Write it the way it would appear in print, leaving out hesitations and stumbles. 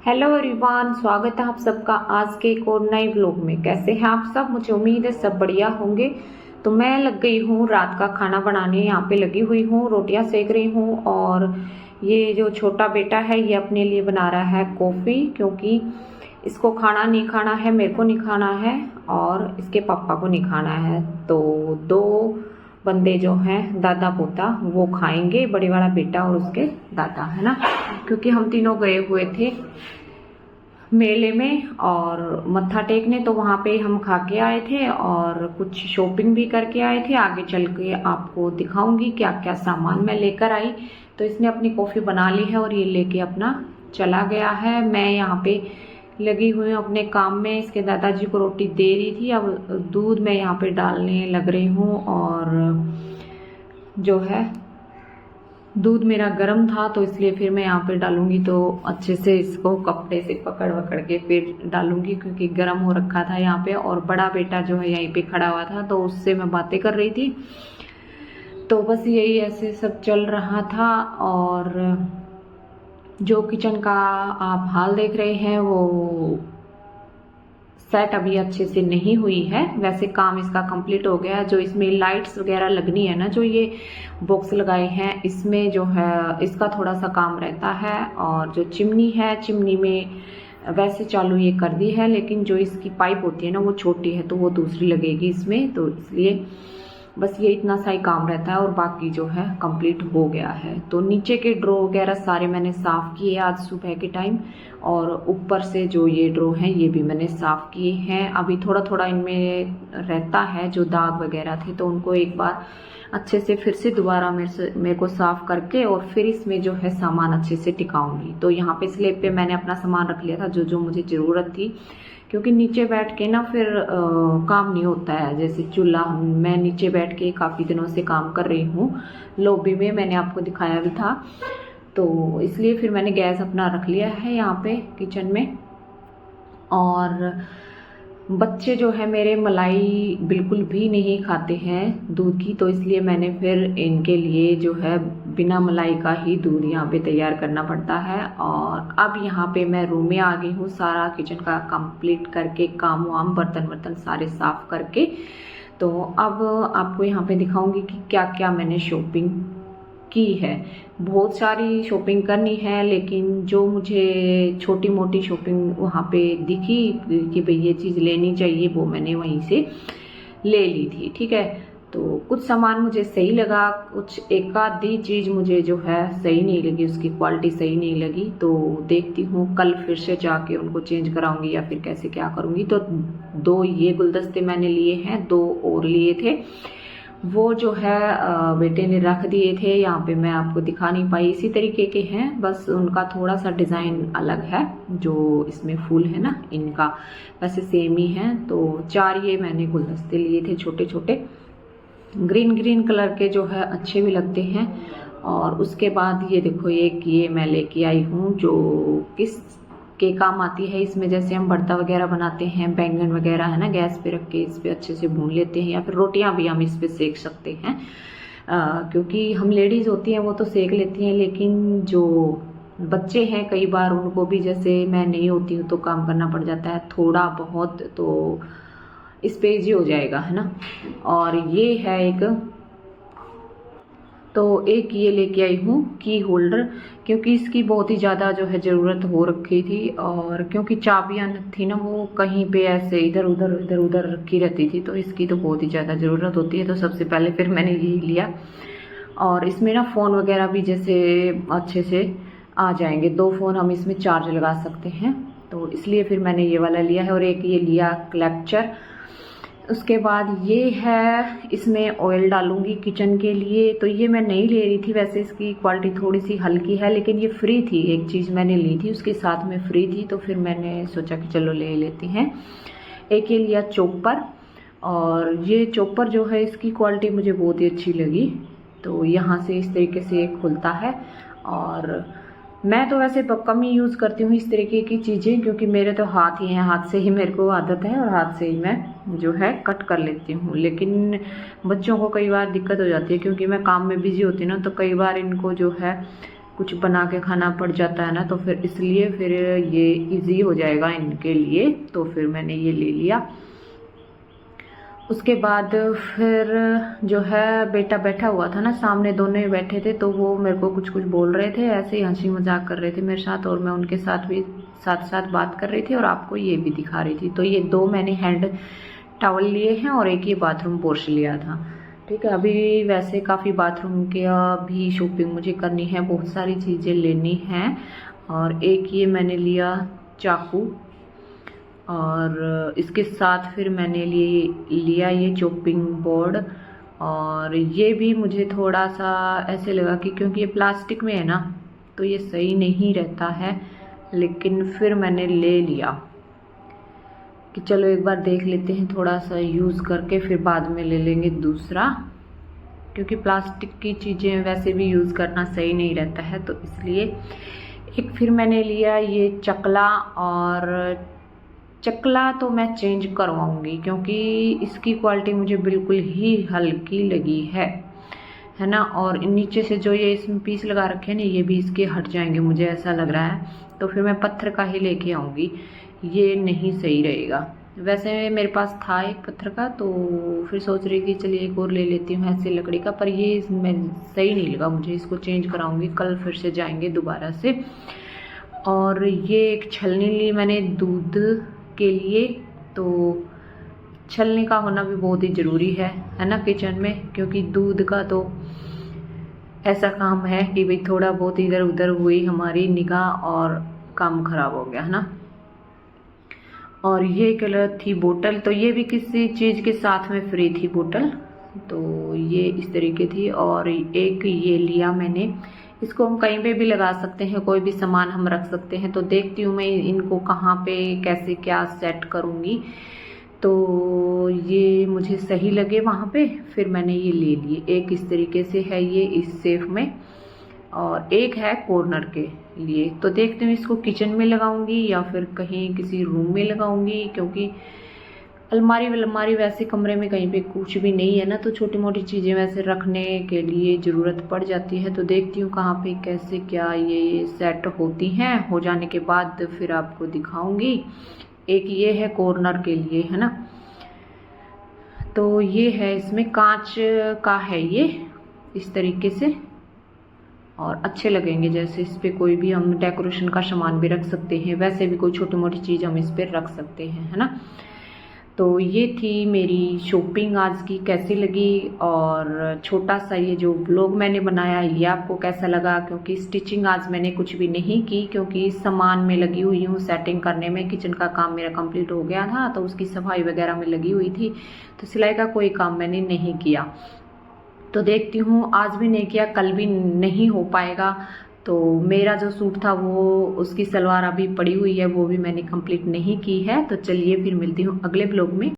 Hello everyone, स्वागत है आप सबका आज के एक और नए व्लॉग में। कैसे हैं आप सब? मुझे उम्मीद है सब बढ़िया होंगे। तो मैं लग गई हूँ रात का खाना बनाने। यहाँ पे लगी हुई हूँ, रोटियां सेक रही हूँ। और ये जो छोटा बेटा है ये अपने लिए बना रहा है कॉफ़ी, क्योंकि इसको खाना नहीं खाना है, मेरे को नहीं खाना है और इसके पापा को नहीं खाना है। तो दो बंदे जो हैं दादा पोता वो खाएंगे, बड़े वाला बेटा और उसके दादा, है ना। क्योंकि हम तीनों गए हुए थे मेले में और मत्था टेकने, तो वहाँ पे हम खा के आए थे और कुछ शॉपिंग भी करके आए थे। आगे चल के आपको दिखाऊंगी क्या क्या सामान मैं लेकर आई। तो इसने अपनी कॉफ़ी बना ली है और ये लेके अपना चला गया है। मैं यहाँ पे लगी हुई हूँ अपने काम में। इसके दादाजी को रोटी दे रही थी, अब दूध मैं यहाँ पे डालने लग रही हूँ। और जो है दूध मेरा गर्म था तो इसलिए फिर मैं यहाँ पे डालूंगी, तो अच्छे से इसको कपड़े से पकड़ वकड़ के फिर डालूंगी, क्योंकि गर्म हो रखा था यहाँ पे। और बड़ा बेटा जो है यहीं पे खड़ा हुआ था तो उससे मैं बातें कर रही थी। तो बस यही ऐसे सब चल रहा था। और जो किचन का आप हाल देख रहे हैं वो सेट अभी अच्छे से नहीं हुई है। वैसे काम इसका कंप्लीट हो गया है। जो इसमें लाइट्स वगैरह लगनी है ना, जो ये बॉक्स लगाए हैं इसमें जो है इसका थोड़ा सा काम रहता है। और जो चिमनी है, चिमनी में वैसे चालू ये कर दी है, लेकिन जो इसकी पाइप होती है ना वो छोटी है तो वो दूसरी लगेगी इसमें। तो इसलिए बस ये इतना सा ही काम रहता है और बाकी जो है कंप्लीट हो गया है। तो नीचे के ड्रॉ वगैरह सारे मैंने साफ़ किए आज सुबह के टाइम। और ऊपर से जो ये ड्रॉ हैं ये भी मैंने साफ़ किए हैं। अभी थोड़ा थोड़ा इनमें रहता है जो दाग वगैरह थे, तो उनको एक बार अच्छे से फिर से दोबारा मेरे को साफ़ करके और फिर इसमें जो है सामान अच्छे से टिकाऊंगी। तो यहाँ पे स्लैब पे मैंने अपना सामान रख लिया था जो जो मुझे ज़रूरत थी, क्योंकि नीचे बैठ के ना फिर काम नहीं होता है। जैसे चूल्हा, मैं नीचे बैठ के काफ़ी दिनों से काम कर रही हूँ लॉबी में, मैंने आपको दिखाया भी था। तो इसलिए फिर मैंने गैस अपना रख लिया है यहाँ पे किचन में। और बच्चे जो है मेरे मलाई बिल्कुल भी नहीं खाते हैं दूध की, तो इसलिए मैंने फिर इनके लिए जो है बिना मलाई का ही दूध यहाँ पे तैयार करना पड़ता है। और अब यहाँ पे मैं रूम में आ गई हूँ, सारा किचन का कंप्लीट करके, काम वाम बर्तन वर्तन सारे साफ करके। तो अब आपको यहाँ पे दिखाऊंगी कि क्या क्या मैंने शॉपिंग की है। बहुत सारी शॉपिंग करनी है, लेकिन जो मुझे छोटी मोटी शॉपिंग वहाँ पे दिखी कि भाई ये चीज़ लेनी चाहिए, वो मैंने वहीं से ले ली थी। ठीक है, तो कुछ सामान मुझे सही लगा, कुछ एक आधी चीज़ मुझे जो है सही नहीं लगी, उसकी क्वालिटी सही नहीं लगी। तो देखती हूँ कल फिर से जाके उनको चेंज कराऊंगी या फिर कैसे क्या करूँगी। तो दो ये गुलदस्ते मैंने लिए हैं, दो और लिए थे, वो जो है बेटे ने रख दिए थे। यहाँ पे मैं आपको दिखा नहीं पाई, इसी तरीके के हैं, बस उनका थोड़ा सा डिज़ाइन अलग है। जो इसमें फूल है ना इनका वैसे सेम ही है। तो 4 ये मैंने गुलदस्ते लिए थे छोटे छोटे, ग्रीन ग्रीन कलर के, जो है अच्छे भी लगते हैं। और उसके बाद ये देखो एक ये मैं लेके आई हूँ जो किस के काम आती है। इसमें जैसे हम भरता वगैरह बनाते हैं, बैंगन वगैरह है ना, गैस पे रख के इस पे अच्छे से भून लेते हैं, या फिर रोटियां भी हम इस पे सेक सकते हैं। क्योंकि हम लेडीज़ होती हैं वो तो सेक लेती हैं, लेकिन जो बच्चे हैं कई बार उनको भी, जैसे मैं नहीं होती हूँ तो काम करना पड़ जाता है थोड़ा बहुत, तो इस पे ईजी हो जाएगा, है ना। और ये है एक ये लेके आई हूँ की होल्डर, क्योंकि इसकी बहुत ही ज़्यादा जो है ज़रूरत हो रखी थी। और क्योंकि चाबियाँ थी ना वो कहीं पे ऐसे इधर उधर रखी रहती थी, तो इसकी तो बहुत ही ज़्यादा ज़रूरत होती है। तो सबसे पहले फिर मैंने यही लिया। और इसमें ना फ़ोन वगैरह भी जैसे अच्छे से आ जाएंगे, 2 फ़ोन हम इसमें चार्ज लगा सकते हैं, तो इसलिए फिर मैंने ये वाला लिया है। और एक ये लिया क्लैप्चर। उसके बाद ये है, इसमें ऑयल डालूंगी किचन के लिए। तो ये मैं नहीं ले रही थी, वैसे इसकी क्वालिटी थोड़ी सी हल्की है, लेकिन ये फ्री थी, एक चीज़ मैंने ली थी उसके साथ में फ्री थी, तो फिर मैंने सोचा कि चलो ले लेते हैं। एक ये लिया चॉपर, और ये चॉपर जो है इसकी क्वालिटी मुझे बहुत ही अच्छी लगी। तो यहाँ से इस तरीके से एक खुलता है। और मैं तो वैसे कम ही यूज़ करती हूँ इस तरीके की चीज़ें, क्योंकि मेरे तो हाथ ही हैं, हाथ से ही मेरे को आदत है और हाथ से ही मैं जो है कट कर लेती हूँ। लेकिन बच्चों को कई बार दिक्कत हो जाती है, क्योंकि मैं काम में बिजी होती हूँ ना, तो कई बार इनको जो है कुछ बना के खाना पड़ जाता है ना, तो फिर इसलिए फिर ये इजी हो जाएगा इनके लिए, तो फिर मैंने ये ले लिया। उसके बाद फिर जो है बेटा बैठा हुआ था ना सामने, दोनों ही बैठे थे, तो वो मेरे को कुछ कुछ बोल रहे थे, ऐसे ही हंसी मजाक कर रहे थे मेरे साथ, और मैं उनके साथ भी साथ साथ बात कर रही थी और आपको ये भी दिखा रही थी। तो ये 2 मैंने हैंड टॉवल लिए हैं और एक ये बाथरूम पोर्च लिया था। ठीक है, अभी वैसे काफ़ी बाथरूम के भी शॉपिंग मुझे करनी है, बहुत सारी चीज़ें लेनी हैं। और एक ये मैंने लिया चाकू, और इसके साथ फिर मैंने लिया ये चॉपिंग बोर्ड। और ये भी मुझे थोड़ा सा ऐसे लगा कि क्योंकि ये प्लास्टिक में है ना, तो ये सही नहीं रहता है, लेकिन फिर मैंने ले लिया कि चलो एक बार देख लेते हैं थोड़ा सा यूज़ करके, फिर बाद में ले लेंगे दूसरा, क्योंकि प्लास्टिक की चीज़ें वैसे भी यूज़ करना सही नहीं रहता है, तो इसलिए। एक फिर मैंने लिया ये चकला, और चकला तो मैं चेंज करवाऊंगी क्योंकि इसकी क्वालिटी मुझे बिल्कुल ही हल्की लगी है ना। और नीचे से जो ये इसमें पीस लगा रखे हैं ना, ये भी इसके हट जाएंगे मुझे ऐसा लग रहा है, तो फिर मैं पत्थर का ही लेके आऊँगी, ये नहीं सही रहेगा। वैसे मेरे पास था एक पत्थर का, तो फिर सोच रही थी चलिए एक और ले लेती हूँ ऐसे लकड़ी का, पर ये इसमें सही नहीं लगा मुझे, इसको चेंज कराऊंगी, कल फिर से जाएंगे दोबारा से। और ये एक छलनी ली मैंने दूध के लिए, तो छलनी का होना भी बहुत ही ज़रूरी है ना किचन में, क्योंकि दूध का तो ऐसा काम है कि भाई थोड़ा बहुत इधर उधर हुई हमारी निगाह और काम खराब हो गया, है ना। और ये कलर थी बोतल, तो ये भी किसी चीज़ के साथ में फ्री थी बोतल, तो ये इस तरीके थी। और एक ये लिया मैंने, इसको हम कहीं पे भी लगा सकते हैं, कोई भी सामान हम रख सकते हैं। तो देखती हूँ मैं इनको कहाँ पे कैसे क्या सेट करूँगी, तो ये मुझे सही लगे वहाँ पे, फिर मैंने ये ले लिए। एक इस तरीके से है ये इस शेप में, और एक है कॉर्नर के लिए। तो देखते हैं इसको किचन में लगाऊंगी या फिर कहीं किसी रूम में लगाऊंगी, क्योंकि अलमारी वैसे कमरे में कहीं पे कुछ भी नहीं है ना, तो छोटी मोटी चीज़ें वैसे रखने के लिए ज़रूरत पड़ जाती है। तो देखती हूँ कहाँ पे कैसे क्या ये सेट होती हैं, हो जाने के बाद फिर आपको दिखाऊंगी। एक ये है कॉर्नर के लिए, है ना, तो ये है, इसमें कांच का है ये इस तरीके से, और अच्छे लगेंगे, जैसे इस पर कोई भी हम डेकोरेशन का सामान भी रख सकते हैं, वैसे भी कोई छोटी मोटी चीज़ हम इस पर रख सकते हैं, है ना। तो ये थी मेरी शॉपिंग आज की, कैसी लगी, और छोटा सा ये जो ब्लॉग मैंने बनाया ये आपको कैसा लगा। क्योंकि स्टिचिंग आज मैंने कुछ भी नहीं की, क्योंकि सामान में लगी हुई हूँ सेटिंग करने में, किचन का काम मेरा कंप्लीट हो गया था, तो उसकी सफाई वगैरह में लगी हुई थी, तो सिलाई का कोई काम मैंने नहीं किया। तो देखती हूँ आज भी नहीं किया, कल भी नहीं हो पाएगा। तो मेरा जो सूट था वो उसकी सलवार अभी पड़ी हुई है, वो भी मैंने कंप्लीट नहीं की है। तो चलिए फिर मिलती हूँ अगले ब्लॉग में।